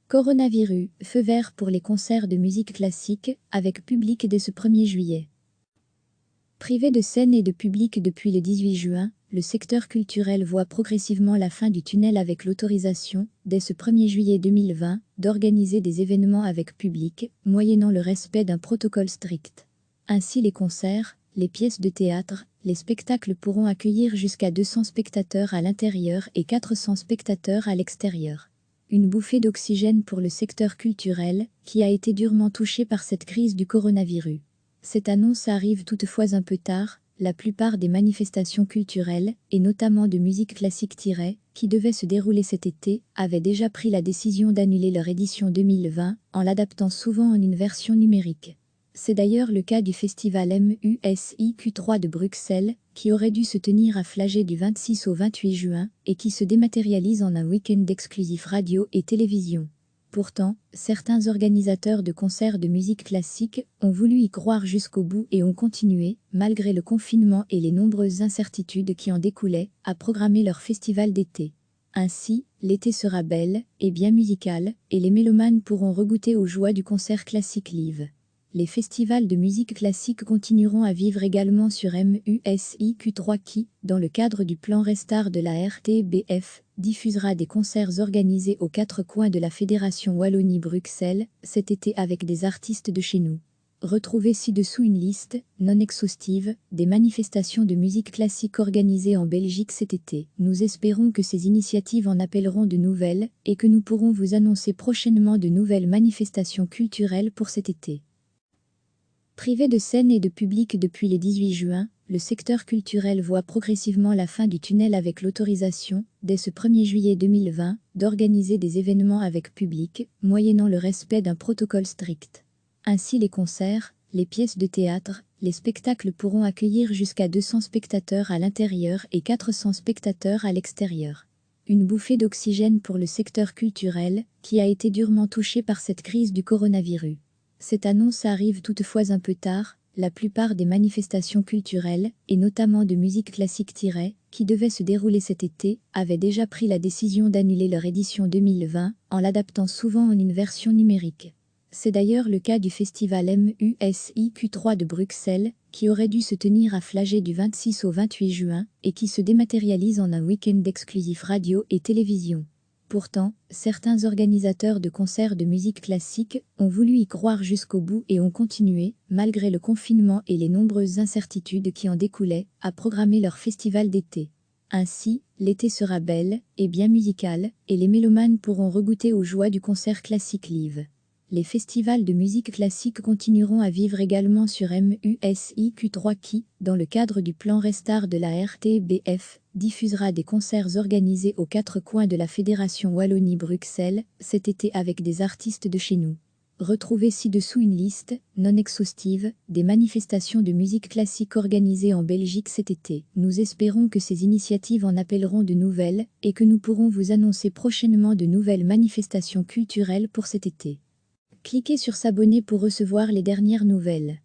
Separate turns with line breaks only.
Coronavirus, feu vert pour les concerts de musique classique, avec public dès ce 1er juillet. Privé de scène et de public depuis le 18 juin, le secteur culturel voit progressivement la fin du tunnel avec l'autorisation, dès ce 1er juillet 2020, d'organiser des événements avec public, moyennant le respect d'un protocole strict. Ainsi les concerts, les pièces de théâtre, les spectacles pourront accueillir jusqu'à 200 spectateurs à l'intérieur et 400 spectateurs à l'extérieur. Une bouffée d'oxygène pour le secteur culturel, qui a été durement touché par cette crise du coronavirus. Cette annonce arrive toutefois un peu tard, la plupart des manifestations culturelles, et notamment de musique classique qui devaient se dérouler cet été, avaient déjà pris la décision d'annuler leur édition 2020, en l'adaptant souvent en une version numérique. C'est d'ailleurs le cas du festival MUSIQ3 de Bruxelles, qui aurait dû se tenir à Flagey du 26 au 28 juin, et qui se dématérialise en un week-end exclusif radio et télévision. Pourtant, certains organisateurs de concerts de musique classique ont voulu y croire jusqu'au bout et ont continué, malgré le confinement et les nombreuses incertitudes qui en découlaient, à programmer leur festival d'été. Ainsi, l'été sera belle et bien musical, et les mélomanes pourront regoûter aux joies du concert classique live. Les festivals de musique classique continueront à vivre également sur MUSIQ3 qui, dans le cadre du plan Restart de la RTBF, diffusera des concerts organisés aux 4 coins de la Fédération Wallonie-Bruxelles cet été avec des artistes de chez nous. Retrouvez ci-dessous une liste, non exhaustive, des manifestations de musique classique organisées en Belgique cet été. Nous espérons que ces initiatives en appelleront de nouvelles et que nous pourrons vous annoncer prochainement de nouvelles manifestations culturelles pour cet été. Privé de scène et de public depuis le 18 juin, le secteur culturel voit progressivement la fin du tunnel avec l'autorisation, dès ce 1er juillet 2020, d'organiser des événements avec public, moyennant le respect d'un protocole strict. Ainsi les concerts, les pièces de théâtre, les spectacles pourront accueillir jusqu'à 200 spectateurs à l'intérieur et 400 spectateurs à l'extérieur. Une bouffée d'oxygène pour le secteur culturel, qui a été durement touché par cette crise du coronavirus. Cette annonce arrive toutefois un peu tard, la plupart des manifestations culturelles, et notamment de musique classique qui devaient se dérouler cet été, avaient déjà pris la décision d'annuler leur édition 2020, en l'adaptant souvent en une version numérique. C'est d'ailleurs le cas du festival MUSIQ3 de Bruxelles, qui aurait dû se tenir à Flagey du 26 au 28 juin, et qui se dématérialise en un week-end exclusif radio et télévision. Pourtant, certains organisateurs de concerts de musique classique ont voulu y croire jusqu'au bout et ont continué, malgré le confinement et les nombreuses incertitudes qui en découlaient, à programmer leur festival d'été. Ainsi, l'été sera belle et bien musical, et les mélomanes pourront regoûter aux joies du concert classique live. Les festivals de musique classique continueront à vivre également sur MUSIQ3 qui, dans le cadre du plan Restart de la RTBF, diffusera des concerts organisés aux 4 coins de la Fédération Wallonie-Bruxelles cet été avec des artistes de chez nous. Retrouvez ci-dessous une liste, non exhaustive, des manifestations de musique classique organisées en Belgique cet été. Nous espérons que ces initiatives en appelleront de nouvelles et que nous pourrons vous annoncer prochainement de nouvelles manifestations culturelles pour cet été. Cliquez sur s'abonner pour recevoir les dernières nouvelles.